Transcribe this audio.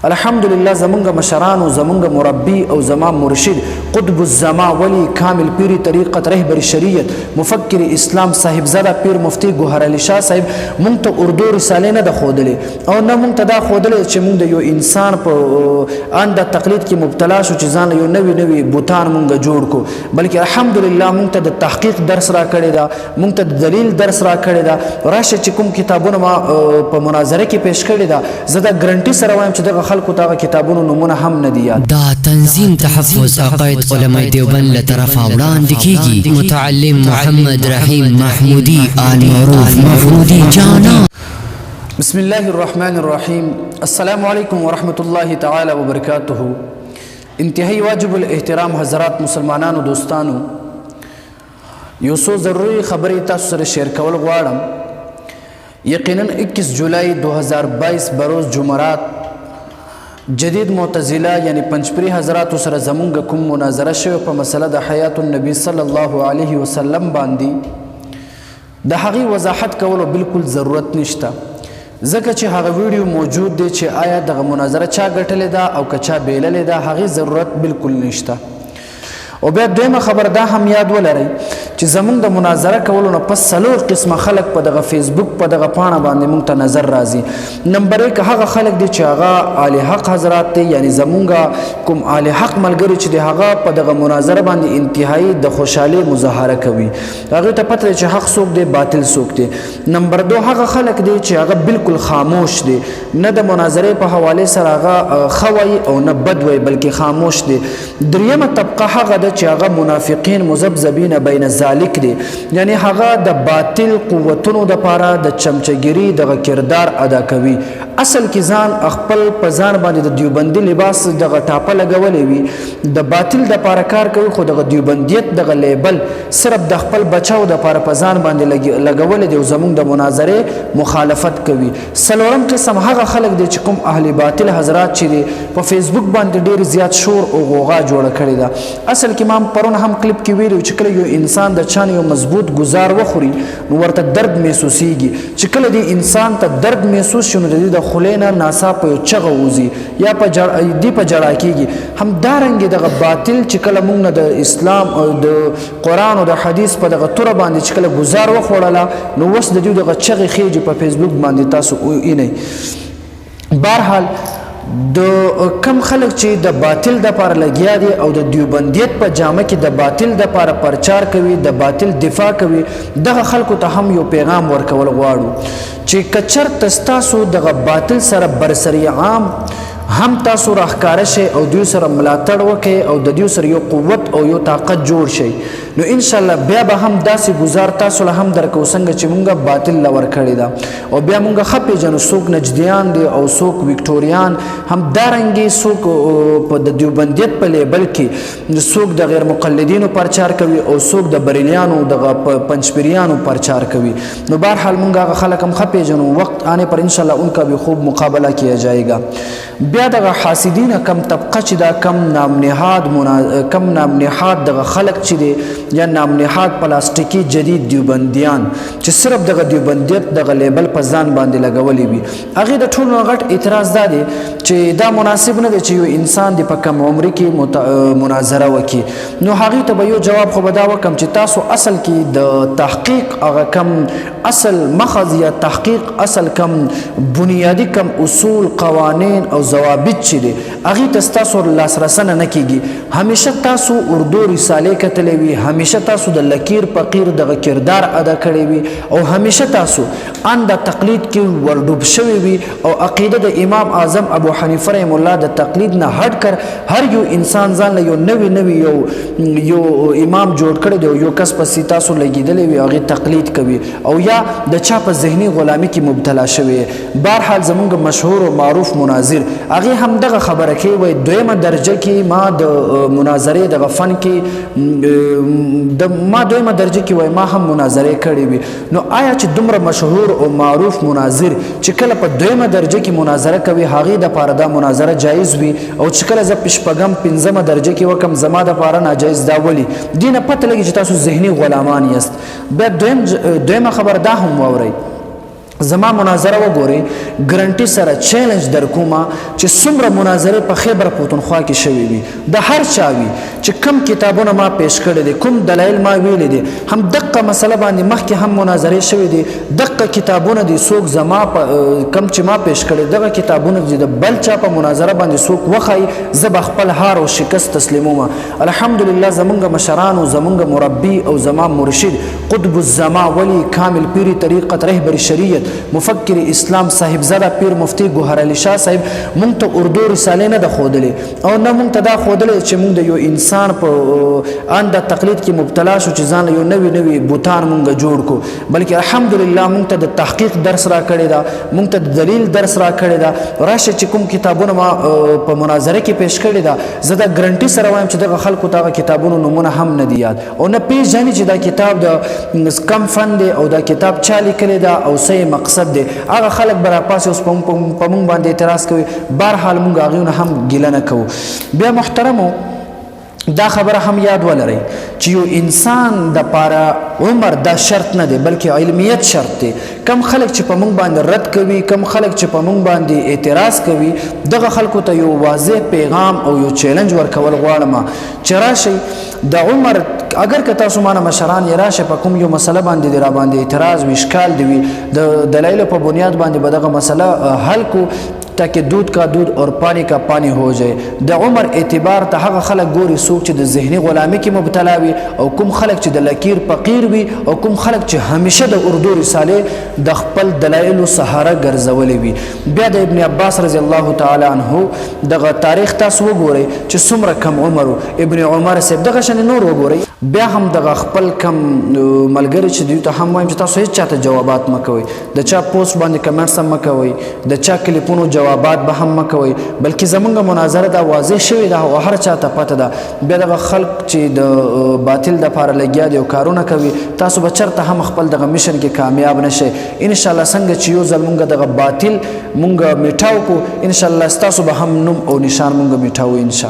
الحمدلله زمونږ مشرانو زمونږ مربي او زما مرشد قطب الزما ولی کامل پیری طریقت رهبر شریعت مفکر اسلام صاحبزاده پیر مفتی ګوهر علي شاه صاحب مونږ ته اردو رسالې نه ده ښودلې او نه مونږ ته دا ښودلې چې مونږ د یو انسان په ان د تقلید کې مبتلا شو چې ځان یو نوي نوي بوتان مونږ جوړ کو بلکې الحمدلله مونږ ته د تحقیق درس را کړی دا مونږ ته د دلیل درس را کړی دا راشه چې کوم کتابونه ما په مناظره کې پیش کړی دا زه دا ګرنټي سره وایم چې دغه خلکو ته کتابونو نمونه هم نه دي یاد دا تنظیم تحفظ عقاید علماء دیوبند له طرفه وړاندې کیږي متعلم محمد رحیم محمودی آل معروف محمودی جانا بسم الله الرحمن الرحیم السلام علیکم ورحمۃ اللہ تعالی وبرکاتہ انتہائی واجب الاحترام حضرات مسلمانانو دوستانو یو څو ضروري خبرې تاسو سره شیر کول غواړم یقینا 21 جولائی 2022 بروز جمعرات جدید معتزله یعنی پنځپری حضرات سره زمونږ کوم مناظره شوه په مسله د حیات النبی صلی الله علیه وسلم باندې د هغې وضاحت کولو بالکل ضرورت نشته ځکه چې هغه ویډیو موجود دی چې آیا دغه مناظره چا ګټلې ده او که چا بیللې ده هغې ضرورت بالکل نشته او بیا دویمه خبر دا هم یاد ولرئ چې زمونږ د مناظره کولو نه پس 4 قسمه خلک په دغه فیسبوک په دغه پاڼه باندې مونږ ته نظر راځي نمبر 1 هغه خلک دي چې هغه آل حق حضرات دي یعنی زمونږ کوم آل حق ملګري چې دی هغه په دغه مناظره باندې انتهایی د خوشحالي مظاهره کوي هغه ته پته چې حق څوک دی باطل څوک دی نمبر 2 هغه خلک دي چې هغه بالکل خاموش دي نه د مناظره په حواله سره هغه خوي او نه بد وي بلکې خاموش دي دریمه طبقه هغه د چې هغه منافقین مذبذبین بین ذالک دي یعنی هغه د باطل قوتونو د پاره د چمچګری دغه کردار ادا کوي اصل کې ځان خپل په ځان باندې د دیوبندي لباس دغه ټاپه لګولې وي د باطل د پاره کار کوي خو دغه دیوبندیت دغه لیبل صرف د خپل بچاو د پاره په ځان باندې لګولې دی زمونږ د مناظره مخالفت کوي څلورم قسم هغه خلک دي چې کوم اهل باطل حضرات چې په فیسبوک باندې ډیر زیات شور او غوغا جوړ کړی دا اصل کې ما پرون هم کلیپ کې ویلو چې کله یو انسان د چا یو مضبوط گزار وخوري نو ورته درد محسوسیږي چې کله دی انسان ته درد محسوس شي نو د خلینا ناڅاپه یو چغه وځي یا په جړا کېږي همدارنګې دغه باطل چې کله موږ نه د اسلام او د قرآن او د حدیث په دغه توره باندې چې کله گزار وخوړله نو اوس د دوی دغه چغې خېجې په فیسبوک باندې تاسو وینئ بهرحال د کم خلک چې د باطل د پاره لګیا دي او د دیوبندیت په جامه کې د باطل د پاره پرچار کوي د باطل دفاع کوي دغه خلکو ته هم یو پیغام ورکول غواړو چې کچرته ستاسو دغه باطل سره برسری عام هم تاسو راښکاره شئ او دوی سره ملاتړ وکئ او د دوی سره یو قوت او یو طاقت جوړ شئ نو انشاءالله بیا به هم داسې گزار تاسو له هم درکو څنګه چې مونږ باطل له ورکړې ده او بیا مونږ ښه پېژنو څوک نجدیان دي او څوک وکټوریان همدارنګې څوک په د دیوبندیت په لیبل کې څوک د غیر مقلدینو پرچار کوي او څوک د بریلیانو دغه پنجپریانو پرچار کوي نو بهرحال مونږ هغه خلک هم ښه پېژنو وقت آنے پر انشاءالله ان کا بھی خوب مقابلہ کیا جائے گا بیا دغه حاسدین کم طبقه چې دا کم نام نهاد دغه خلق چې دی یا نام نهاد پلاستیکی جدید دیوبندیان چې صرف دغه دیوبندیت دغه لیبل په ځان باندې لګولې وي هغې د ټولو غټ اعتراض دا دی چې دا مناسب نه دی چې یو انسان دی په کم عمر کې مناظره وکړي نو هغې ته به یو جواب خو به دا وکړم چې تاسو اصل کې د تحقیق هغه کم اصل مخز یا تحقیق اصل کم بنیادی کم اصول قوانین او ضوابط چې دی هغې ته ستاسو لاسرسنه نه کیږي همیشه تاسو اردو رسالې کتلې وي همیشه تاسو د لکیر فقیر دغه کردار ادا کړی وي او همیشه تاسو ان د تقلید کې ورډوب شوي وي او عقیده د امام اعظم ابو حنیفه رحم الله د تقلید نه هټ کر هر یو انسان ځان له یو نوي یو امام جوړ کړی دی یو کس پسې تاسو لګېدلی وي هغې تقلید کوي او یا د چا په ذهني غلامي کې مبتلا شوی بهرحال زمونږ مشهور او معروف مناظر هغې هم دغه خبره کوي وایي دویمه درجه کې ما د مناظرې دغه فن کې ما دویمه درجه کې وای ما هم مناظره کړې وي نو آیا چې دومره مشهور او معروف مناظر چې کله په دویمه درجه کې مناظره کوي هغې دپاره دا مناظره جایز وي او چې کله زه شپږم پنځمه درجه کې وکم زما دپاره ناجایز دا ولي دې نه پته لګي چې تاسو ذهني غلامان یاست بیا دویمه خبر دا هم واورئ زما مناظره وګورئ ګرنټي سره چیلنج در کومه چې څومره مناظرې په خیبر پښتونخوا کې شوي وي د هر چا وي چې کم کتابونه ما پیش کړي دي کوم دلایل ما ویلي دي هم دقه مسله باندې مخکې هم مناظرې شوي دي دقه کتابونه دي څوک زما کم چې ما پیش کړي دغه کتابونه دي د بل چا په مناظره باندې څوک وښایي زه به خپل هار او شکست تسلیموم الحمدلله زمونږ مشرانو زمونږ مربي او زما مرشد قطب الزما ولی کامل پیری طریقت رهبر شریعت مفکر اسلام صاحبزاده پیر مفتی ګوهر علي شاه صاحب مونږ ته اردو رسالې نه ده ښودلې او نه مونږ ته دا ښودلې چې مونږ د یو انسان په ان د تقلید کې مبتلا شو چې ځان یو نوي نوي بوتان مونږ جوړ کو بلکې الحمدلله مونږ ته د تحقیق درس را کړی دا مونږ ته د دلیل درس را کړی دا راشه چې کوم کتابونه ما په مناظره کې پیش کړی دا زه دا ګرنټي سره وایم چې دغه خلکو ته کتابونو نمونه هم نه دی یاد او نه پیژني چې دا کتاب د کم فن دی او دا کتاب چا لیکلی دا او څه مقصد دی هغه خلک به راپاسې اوس په موږ باندې اعتراض کوي بهرحال موږ هغې نه هم ګیله نه کوو بیا محترمو دا خبره هم یاد ولرئ چې یو انسان د پاره عمر دا شرط نه دی بلکې علمیت شرط دی کم خلک چې په موږ باندې رد کوي کم خلک چې په موږ باندې اعتراض کوي دغه خلکو ته یو واضح پیغام او یو چیلنج ورکول غواړم چې راشئ د عمر اگر که تاسو مانه مشران یې راشه په کوم یو مسله باندې دی را باندې اعتراض وي اشکال دی وي د دلایلو په بنیاد باندې به دغه مسله حل کو تاکہ دودھ کا دودھ اور پانی کا پانی ہو جائے د عمر اعتبار ته هغه خلک ګوري څوک چې د ذهني غلامي کې مبتلا وي او کوم خلک چې د لکیر فقیر وي او کوم خلک چې همیشه د اردو رسالې د خپل دلایلو سهاره ګرځولې وي بیا د ابن عباس رضی الله تعالی عنه دغه تاریخ تاسو وګورئ چې څومره کم عمر ابن عمر صاحب دغه شان نور وګورئ بیا هم دغه خپل کم ملګری چې دوی ته هم وایم چې تاسو هیڅ چاته جوابات مکوئ د چا پوسټ باندې کمنټس هم مکوئ د چا کلیپونو جوابات به هم مکوئ بلکې زمونږ مناظره دا واضح شوې ده او هر چاته پته ده بیا دغه خلک چې د باطل دپاره لګیا دي او کارونه کوي تاسو به چېرته هم خپل دغه میشن کې کامیاب نشئ انشاءالله څنګه چې یو ځل مونږ دغه باطل مونږ میټاو کو انشاءالله ستاسو به هم نوم او نشان مونږ میټاو انشاءالله